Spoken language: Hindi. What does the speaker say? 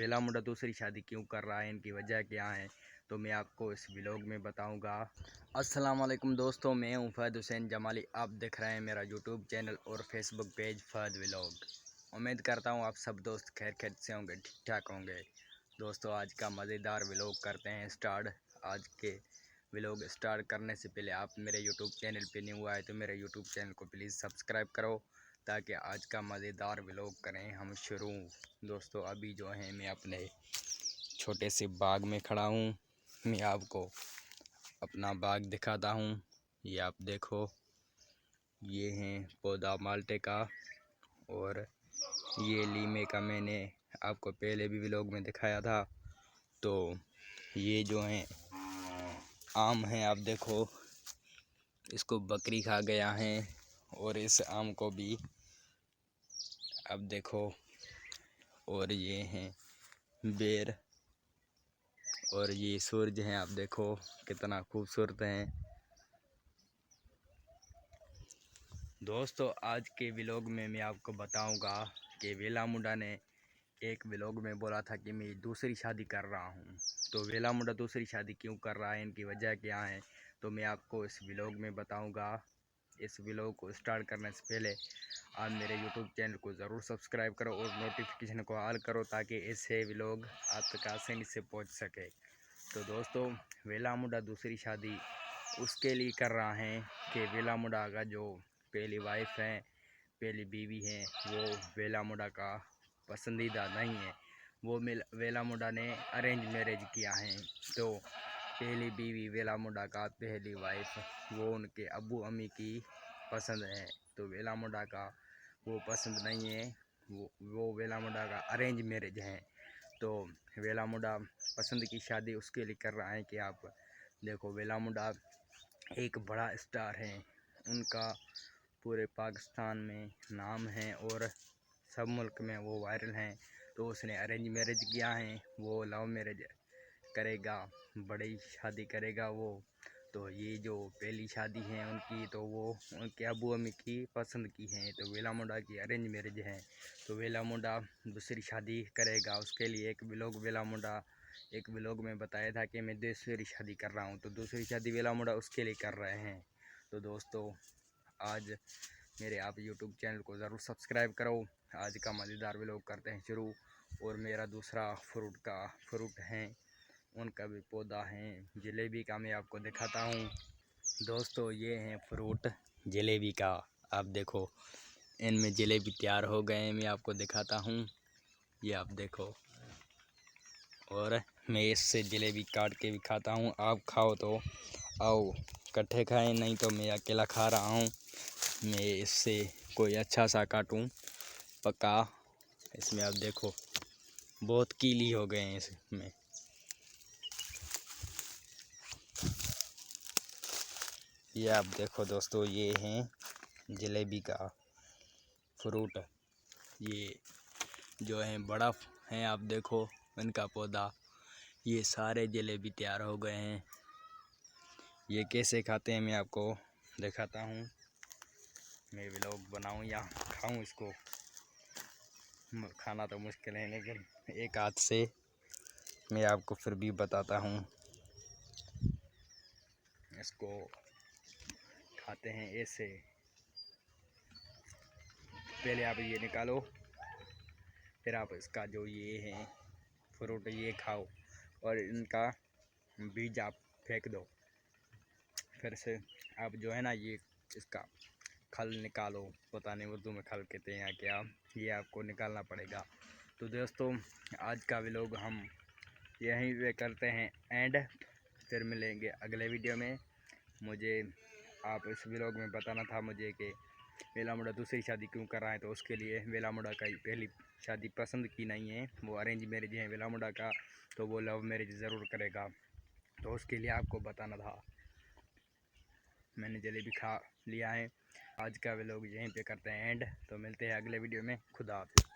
पहला मुंडा दूसरी शादी क्यों कर रहा है, इनकी वजह क्या है, तो मैं आपको इस व्लॉग में बताऊंगा। अस्सलाम वालेकुम दोस्तों, मैं हूं फहद हुसैन जमाली। आप देख रहे हैं मेरा यूट्यूब चैनल और फेसबुक पेज फहद व्लॉग। उम्मीद करता हूं आप सब दोस्त खैर खैर से होंगे, ठीक ठाक होंगे। दोस्तों आज का मज़ेदार व्लॉग करते हैं स्टार्ट। आज के व्लॉग स्टार्ट करने से पहले आप मेरे यूट्यूब चैनल पे न्यू आए तो मेरे यूट्यूब चैनल को प्लीज़ सब्सक्राइब करो, ताकि आज का मज़ेदार व्लॉग करें हम शुरू। दोस्तों अभी जो है मैं अपने छोटे से बाग में खड़ा हूँ। मैं आपको अपना बाग दिखाता हूँ। ये आप देखो, ये है पौधा माल्टे का और ये लीमे का। मैंने आपको पहले भी व्लॉग में दिखाया था। तो ये जो है आम है, आप देखो इसको बकरी खा गया है। और इस आम को भी आप देखो। और ये हैं बेर और ये सूरज हैं, आप देखो कितना खूबसूरत हैं। दोस्तों आज के व्लॉग में मैं आपको बताऊंगा कि वेला मुंडा ने एक व्लॉग में बोला था कि मैं दूसरी शादी कर रहा हूं। तो वेला मुंडा दूसरी शादी क्यों कर रहा है, इनकी वजह क्या है, तो मैं आपको इस व्लॉग में बताऊंगा। इस व्लॉग को स्टार्ट करने से पहले आप मेरे यूट्यूब चैनल को ज़रूर सब्सक्राइब करो और नोटिफिकेशन को ऑल करो, ताकि ऐसे व्लॉग आप तक आसानी से पहुंच सके। तो दोस्तों वेला मुंडा दूसरी शादी उसके लिए कर रहा है कि वेला मुंडा का जो पहली वाइफ है, पहली बीवी है, वो वेला मुंडा का पसंदीदा नहीं है। वो वेला मुंडा ने अरेंज मैरिज किया है। तो पहली बीवी वेला मुंडा का पहली वाइफ वो उनके अब्बू अम्मी की पसंद है। तो वेला मुंडा का वो पसंद नहीं है। वो वेला मुंडा का अरेंज मैरिज है। तो वेला मुंडा पसंद की शादी उसके लिए कर रहा है कि आप देखो वेला मुंडा एक बड़ा स्टार है, उनका पूरे पाकिस्तान में नाम है और सब मुल्क में वो वायरल हैं। तो उसने अरेंज मैरिज किया है, वो लव मैरिज करेगा, बड़ी शादी करेगा वो। तो ये जो पहली शादी है उनकी, तो वो उनके अबू अम्मी की पसंद की है। तो वेला मुंडा की अरेंज मैरिज है। तो वेला मुंडा दूसरी शादी करेगा, उसके लिए एक व्लॉग वेला मुंडा एक व्लॉग में बताया था कि मैं दूसरी शादी कर रहा हूँ। तो दूसरी शादी वेला मुंडा उसके लिए कर रहे हैं। तो दोस्तों आज मेरे आप यूट्यूब चैनल को ज़रूर सब्सक्राइब करो। आज का मज़ेदार व्लॉग करते हैं शुरू। और मेरा दूसरा फ्रूट है, उनका भी पौधा है जलेबी का, मैं आपको दिखाता हूँ। दोस्तों ये हैं फ्रूट जलेबी का, आप देखो इनमें जलेबी तैयार हो गए हैं। मैं आपको दिखाता हूँ, ये आप देखो। और मैं इससे जलेबी काट के भी खाता हूँ। आप खाओ तो आओ इकट्ठे खाएं, नहीं तो मैं अकेला खा रहा हूँ। मैं इससे कोई अच्छा सा काटूँ पका। इसमें आप देखो बहुत कीली हो गए हैं इसमें। ये आप देखो दोस्तों, ये हैं जलेबी का फ्रूट। ये जो है बड़ा है, आप देखो इनका पौधा। ये सारे जलेबी तैयार हो गए हैं। ये कैसे खाते हैं मैं आपको दिखाता हूँ। मैं व्लॉग बनाऊँ या खाऊँ इसको, खाना तो मुश्किल है, लेकिन एक हाथ से मैं आपको फिर भी बताता हूँ। इसको खाते हैं ऐसे। पहले आप ये निकालो, फिर आप इसका जो ये है फ्रूट ये खाओ, और इनका बीज आप फेंक दो। फिर से आप जो है ना ये इसका खल निकालो, पता नहीं उर्दू में खल कहते हैं या क्या, ये आपको निकालना पड़ेगा। तो दोस्तों आज का व्लॉग हम यहीं पे करते हैं एंड, फिर मिलेंगे अगले वीडियो में। मुझे आप इस व्लॉग में बताना था मुझे कि वेला मुंडा दूसरी शादी क्यों कर रहा है। तो उसके लिए वेला मुंडा का पहली शादी पसंद की नहीं है, वो अरेंज मैरिज है वेला मुंडा का। तो वो लव मैरिज ज़रूर करेगा, तो उसके लिए आपको बताना था। मैंने जलेबी खा लिया है। आज का व्लॉग यहीं पे करते हैं एंड, तो मिलते हैं अगले वीडियो में। खुदा हाफिज़।